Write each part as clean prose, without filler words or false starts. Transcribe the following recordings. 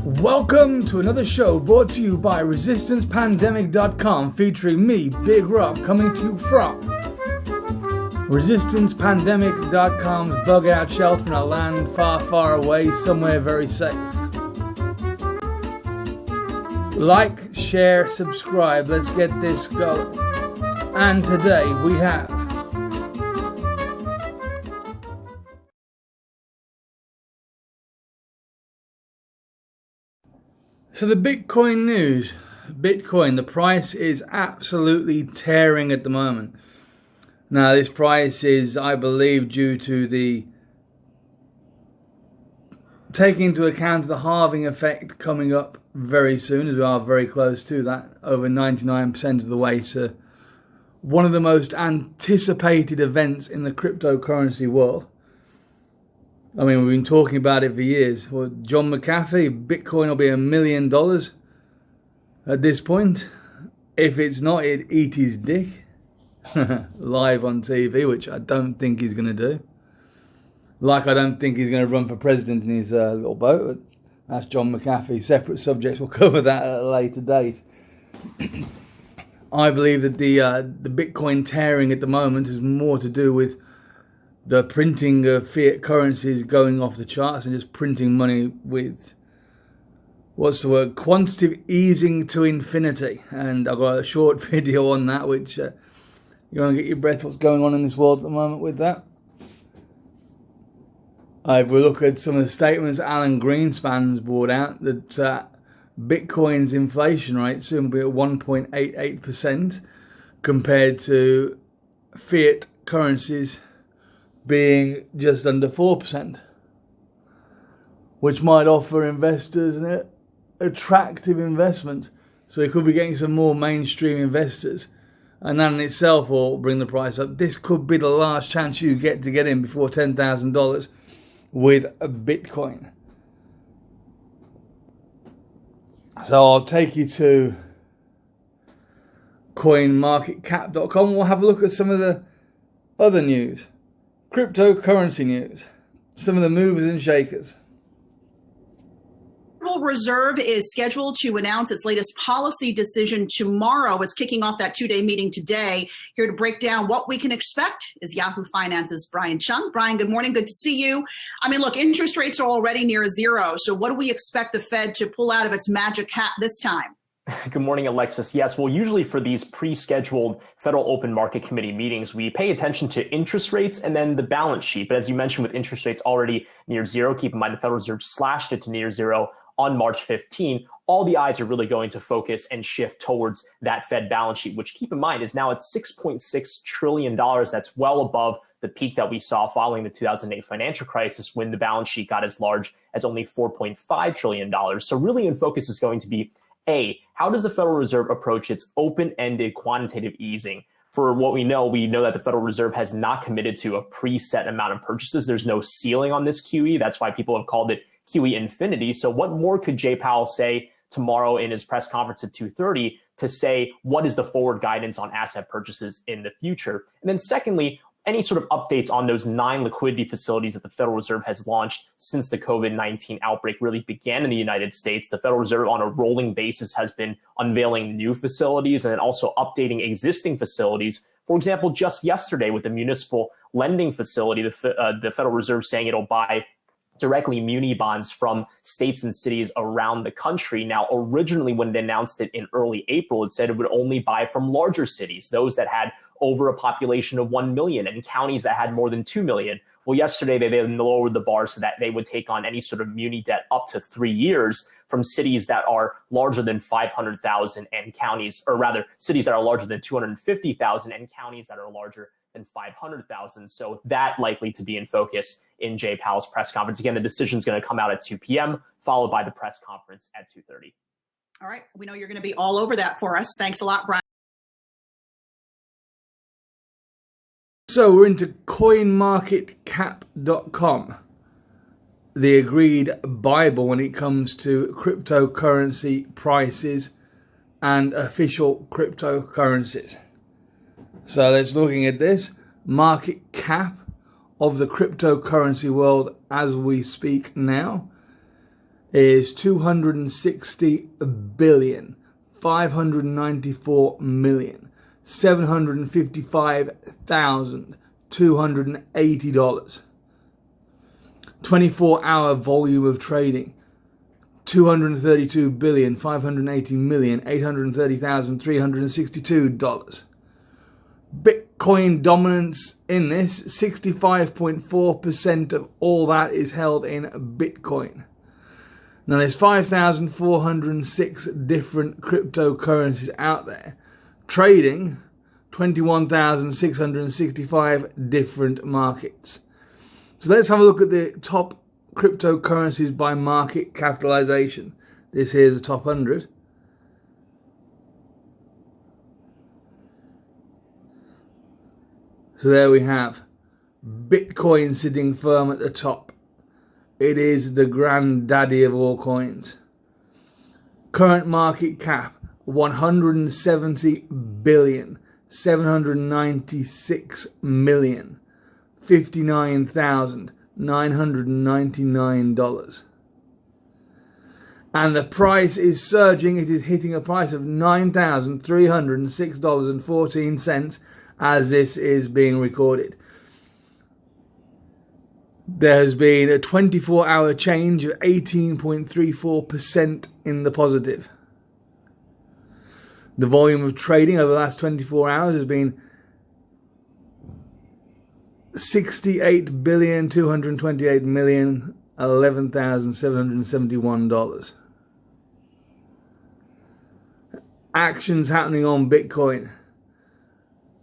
Welcome to another show brought to you by ResistancePandemic.com, featuring me, Big Rob, coming to you from ResistancePandemic.com's bug out shelter in a land far, far away, somewhere very safe. Like, share, subscribe, let's get this going. And today we have so the Bitcoin news. Bitcoin, the price is absolutely tearing at the moment. Now this price is, I believe, due to the taking into account the halving effect coming up very soon, as we are very close to that, over 99% of the way to one of the most anticipated events in the cryptocurrency world. I mean, we've been talking about it for years. Well, John McAfee, Bitcoin will be $1 million at this point. If it's not, it'd eat his dick live on TV, which I don't think he's going to do. Like I don't think he's going to run for president in his little boat. That's John McAfee. Separate subjects. We'll cover that at a later date. I believe that the Bitcoin tearing at the moment is more to do with the printing of fiat currencies going off the charts and just printing money with, what's the word, quantitative easing to infinity. And I've got a short video on that, which you want to get your breath what's going on in this world at the moment with that. If we look at some of the statements Alan Greenspan's brought out, that Bitcoin's inflation rate soon will be at 1.88% compared to fiat currencies being just under 4%, which might offer investors an attractive investment. So we could be getting some more mainstream investors, and that in itself will bring the price up. This could be the last chance you get to get in before $10,000 with a Bitcoin. So I'll take you to coinmarketcap.com. We'll have a look at some of the other news. Cryptocurrency news. Some of the movers and shakers. The Federal Reserve is scheduled to announce its latest policy decision tomorrow. It's kicking off that two-day meeting today. Here to break down what we can expect is Yahoo Finance's Brian Chung. Brian, good morning. Good to see you. I mean, look, interest rates are already near zero. So what do we expect the Fed to pull out of its magic hat this time? Good morning, Alexis. Yes, well, usually for these pre-scheduled Federal Open Market Committee meetings, we pay attention to interest rates and then the balance sheet. But as you mentioned, with interest rates already near zero, keep in mind the Federal Reserve slashed it to near zero on March 15. All the eyes are really going to focus and shift towards that Fed balance sheet, which, keep in mind, is now at $6.6 trillion. That's well above the peak that we saw following the 2008 financial crisis, when the balance sheet got as large as only $4.5 trillion. So really in focus is going to be, A, how does the Federal Reserve approach its open-ended quantitative easing? For what we know that the Federal Reserve has not committed to a preset amount of purchases. There's no ceiling on this QE. That's why people have called it QE infinity. So what more could Jay Powell say tomorrow in his press conference at 2:30 to say what is the forward guidance on asset purchases in the future? And then secondly, any sort of updates on those 9 liquidity facilities that the Federal Reserve has launched since the COVID-19 outbreak really began in the United States. The Federal Reserve on a rolling basis has been unveiling new facilities and then also updating existing facilities. For example, just yesterday with the municipal lending facility, the Federal Reserve saying it'll buy directly muni bonds from states and cities around the country. Now, originally, when it announced it in early April, it said it would only buy from larger cities, those that had over a population of 1 million, and counties that had more than 2 million. Well, yesterday, they then lowered the bar so that they would take on any sort of muni debt up to 3 years from cities that are larger than 500,000 and counties, or rather, cities that are larger than 250,000 and counties that are larger than 500,000. So that likely to be in focus in Jay Powell's press conference. Again, the decision is going to come out at 2 p.m., followed by the press conference at 2:30. All right. We know you're going to be all over that for us. Thanks a lot, Brian. So we're into coinmarketcap.com, the agreed Bible when it comes to cryptocurrency prices and official cryptocurrencies. So let's looking at this market cap of the cryptocurrency world as we speak now. is 260 billion 594 million $755,280. 24-hour volume of trading, 232 billion 580 million $830,362. Bitcoin dominance in this, 65.4% of all that is held in Bitcoin. Now there's 5,406 different cryptocurrencies out there, trading 21,665 different markets. So let's have a look at the top cryptocurrencies by market capitalization. This here's the top 100. So there we have Bitcoin sitting firm at the top. It is the granddaddy of all coins. Current market cap, 170 billion 796 million $59,999. And the price is surging. It is hitting a price of $9,306.14 as this is being recorded. There has been a 24-hour change of 18.34% in the positive. The volume of trading over the last 24 hours has been $68,228,011,771. Actions happening on Bitcoin.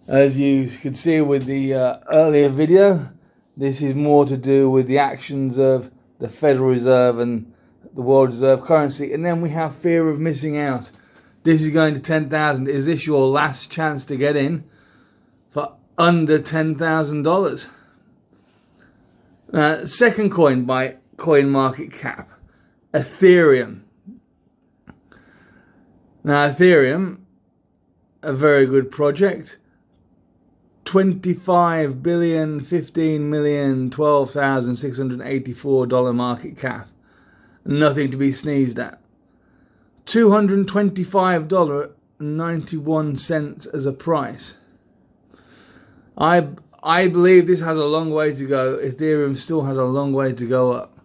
As you could see with the earlier video, this is more to do with the actions of the Federal Reserve and the World Reserve currency. And then we have fear of missing out. This is going to 10,000. Is this your last chance to get in for under $10,000? Second coin by coin market cap, Ethereum. Now Ethereum, a very good project. 25 billion, 15 million, $12,684 market cap. Nothing to be sneezed at. $225.91 as a price. I believe this has a long way to go. Ethereum still has a long way to go up.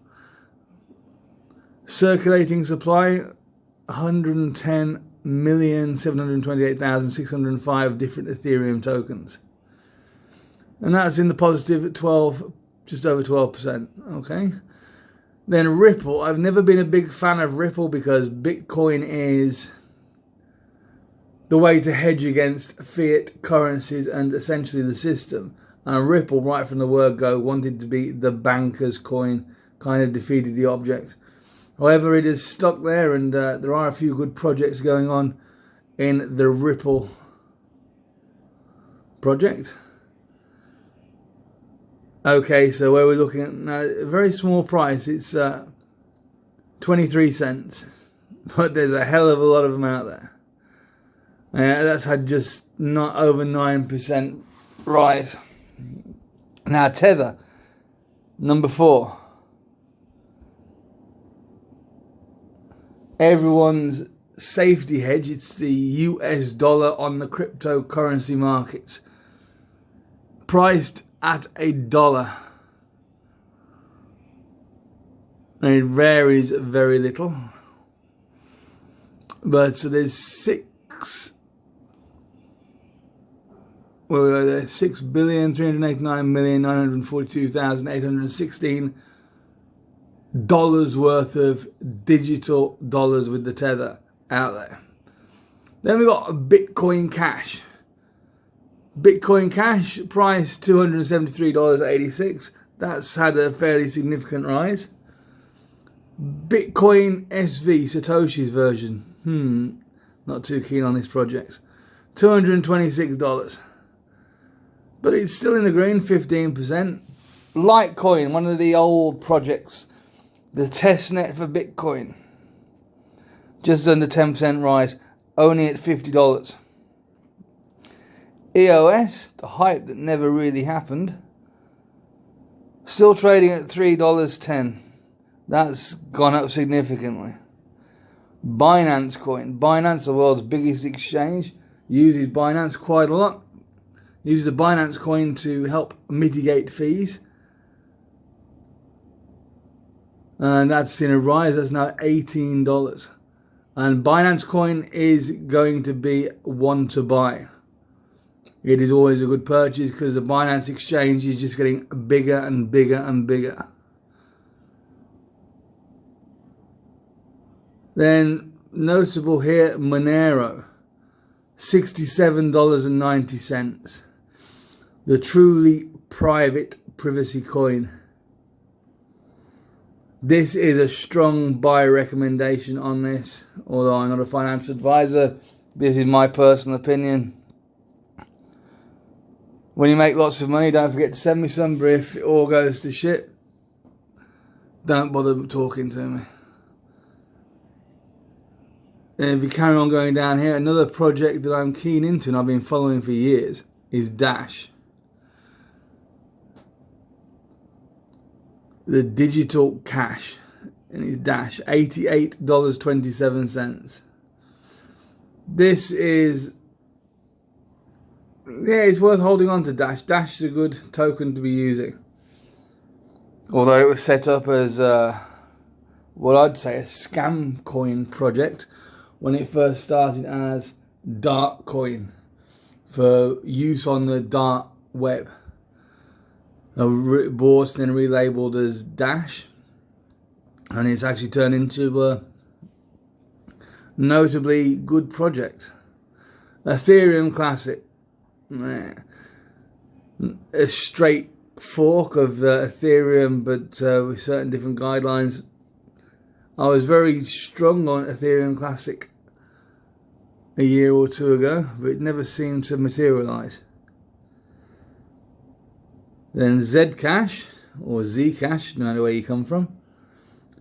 Circulating supply, 110,728,605 different Ethereum tokens. And that's in the positive at 12, just over 12%. Okay. Then Ripple. I've never been a big fan of Ripple because Bitcoin is the way to hedge against fiat currencies and essentially the system. And Ripple, right from the word go, wanted to be the banker's coin, kind of defeated the object. However, it is stuck there, and there are a few good projects going on in the Ripple project. Okay, so where we're looking at now, a very small price. It's 23 cents, but there's a hell of a lot of them out there. That's had just not over 9% rise. Now Tether, number 4. Everyone's safety hedge. It's the US dollar on the cryptocurrency markets. Priced at $1. And it varies very little. But so there's 6,389,942,816 dollars worth of digital dollars with the Tether out there. Then we got Bitcoin Cash. Bitcoin Cash price $273.86. That's had a fairly significant rise. Bitcoin SV, Satoshi's version. Not too keen on this project. $226. But it's still in the green, 15%. Litecoin, one of the old projects. The testnet for Bitcoin. Just under 10% rise, only at $50. EOS, the hype that never really happened, still trading at $3.10. That's gone up significantly. Binance Coin. Binance, the world's biggest exchange, uses Binance quite a lot. Uses the Binance Coin to help mitigate fees. And that's seen a rise. That's now $18. And Binance Coin is going to be one to buy. It is always a good purchase because the Binance exchange is just getting bigger and bigger and bigger. Then notable here, Monero, $67.90. The truly private privacy coin. This is a strong buy recommendation on this, although I'm not a financial advisor. This is my personal opinion. When you make lots of money, don't forget to send me some, but if it all goes to shit, don't bother talking to me. And if you carry on going down here, another project that I'm keen into and I've been following for years is Dash. The digital cash, and it's Dash, $88.27. This is, yeah, it's worth holding on to Dash. Dash is a good token to be using. Although it was set up as what I'd say a scam coin project when it first started as dark coin for use on the dark web. Bought and then relabeled as Dash, and it's actually turned into a notably good project. Ethereum Classic, a straight fork of Ethereum, but with certain different guidelines. I was very strong on Ethereum Classic a year or two ago, but it never seemed to materialize. Then Zcash, or Zcash, no matter where you come from,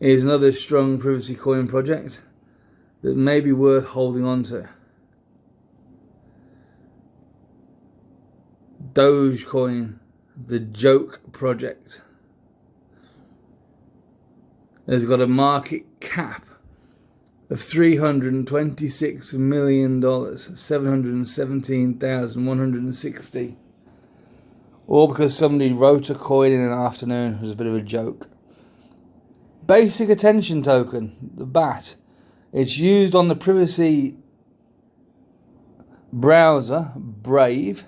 is another strong privacy coin project that may be worth holding on to. Dogecoin, the joke project, has got a market cap of $326 million, 717,160. All because somebody wrote a coin in an afternoon. It was a bit of a joke. Basic attention token, the BAT. It's used on the privacy browser, Brave.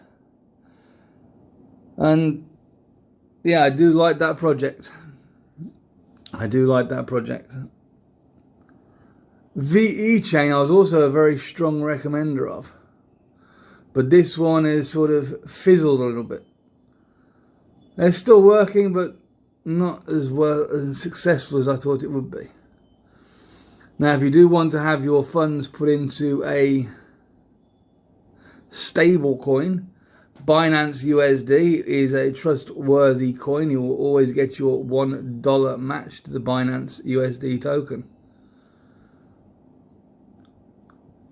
And yeah, I do like that project. VE Chain I was also a very strong recommender of. But this one is sort of fizzled a little bit. They're still working, but not as well and successful as I thought it would be. Now, if you do want to have your funds put into a stable coin, Binance USD is a trustworthy coin. You will always get your $1 match to the Binance USD token.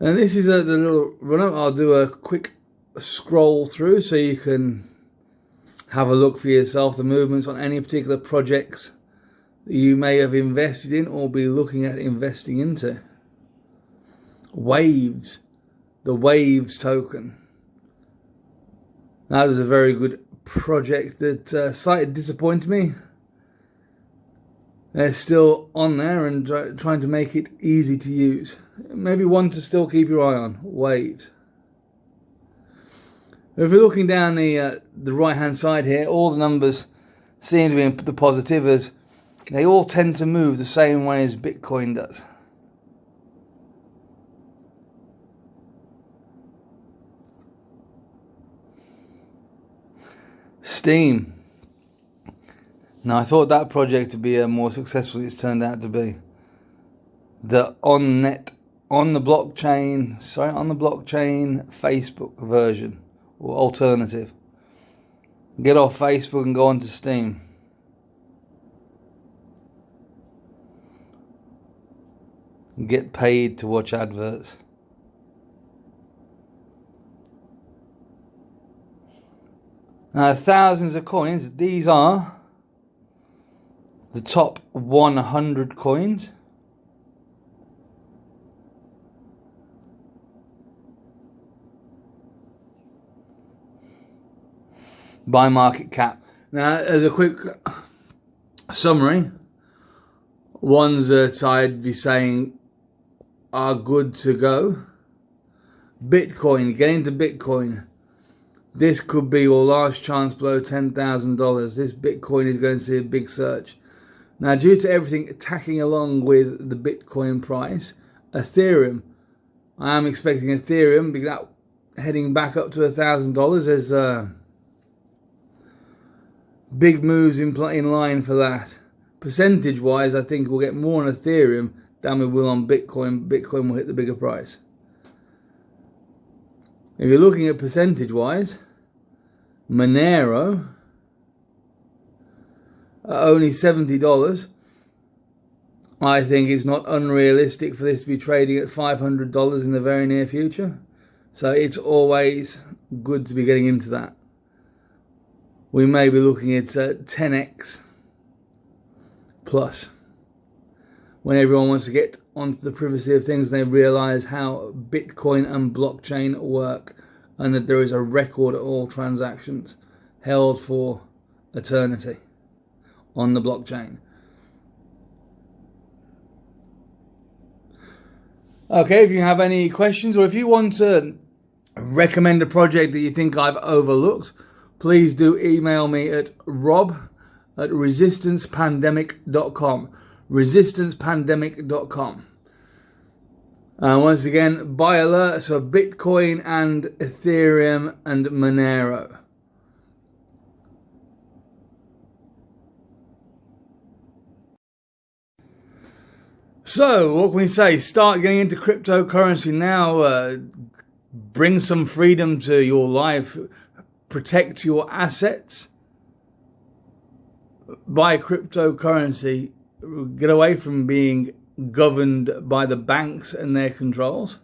And this is the little run-up. I'll do a quick scroll through so you can have a look for yourself, the movements on any particular projects that you may have invested in or be looking at investing into. Waves, the Waves token. That was a very good project that slightly disappointed me. They're still on there and trying to make it easy to use. Maybe one to still keep your eye on, Waves. If we're looking down the right hand side here, all the numbers seem to be in the positive as they all tend to move the same way as Bitcoin does. Steam. Now I thought that project to be more successful than it's turned out to be. The on the blockchain Facebook version. Or alternative. Get off Facebook and go onto Steam. Get paid to watch adverts. Now, thousands of coins. These are the top 100 coins. By market cap. Now, as a quick summary, ones that I'd be saying are good to go. Bitcoin, get into Bitcoin. This could be your last chance below $10,000. This Bitcoin is going to see a big surge. Now, due to everything tacking along with the Bitcoin price, Ethereum, I am expecting Ethereum be that heading back up to $1,000. There's big moves in line for that. Percentage-wise, I think we'll get more on Ethereum than we will on Bitcoin. Bitcoin will hit the bigger price. If you're looking at percentage-wise, Monero at only $70. I think it's not unrealistic for this to be trading at $500 in the very near future. So it's always good to be getting into that. We may be looking at 10x plus. When everyone wants to get onto the privacy of things, they realize how Bitcoin and blockchain work, and that there is a record of all transactions held for eternity on the blockchain. Okay, if you have any questions, or if you want to recommend a project that you think I've overlooked, please do email me at rob@resistancepandemic.com. resistancepandemic.com. Once again, buy alerts for Bitcoin and Ethereum and Monero. So, what can we say? Start getting into cryptocurrency now. Bring some freedom to your life. Protect your assets. Buy cryptocurrency. Get away from being governed by the banks and their controls.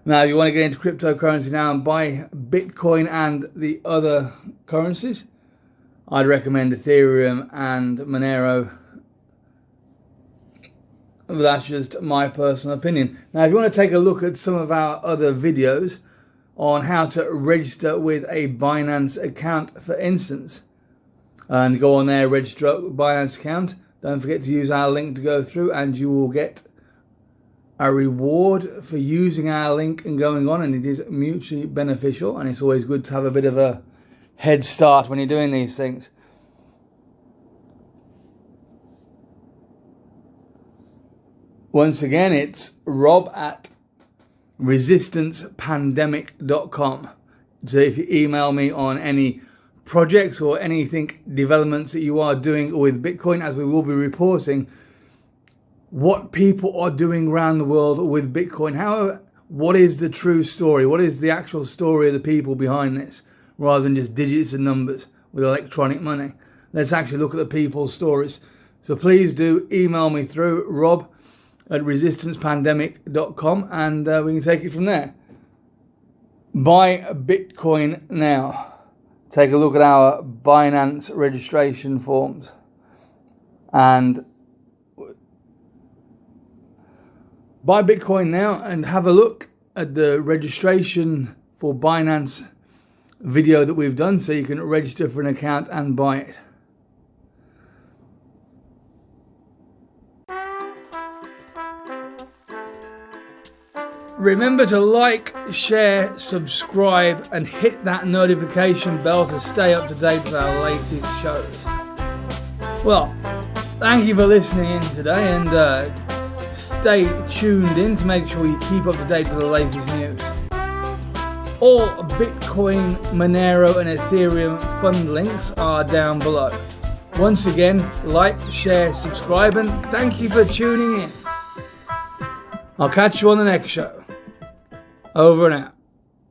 Now, if you want to get into cryptocurrency now and buy Bitcoin and the other currencies, I'd recommend Ethereum and Monero. That's just my personal opinion. Now, if you want to take a look at some of our other videos on how to register with a Binance account, for instance, and go on there, register a Binance account, don't forget to use our link to go through, and you will get a reward for using our link and going on, and it is mutually beneficial, and it's always good to have a bit of a head start when you're doing these things. Once again, it's rob@resistancepandemic.com. So if you email me on any projects or anything, developments that you are doing with Bitcoin, as we will be reporting what people are doing around the world with Bitcoin. What is the true story? What is the actual story of the people behind this, rather than just digits and numbers with electronic money? Let's actually look at the people's stories. So please do email me through rob@resistancepandemic.com, and we can take it from there. Buy Bitcoin now. Take a look at our Binance registration forms and buy Bitcoin now, and have a look at the registration for Binance video that we've done, so you can register for an account and buy it. Remember to like, share, subscribe, and hit that notification bell to stay up to date with our latest shows. Well, thank you for listening in today, and stay tuned in to make sure you keep up to date with the latest news. All Bitcoin, Monero, and Ethereum fund links are down below. Once again, like, share, subscribe, and thank you for tuning in. I'll catch you on the next show. Over and out.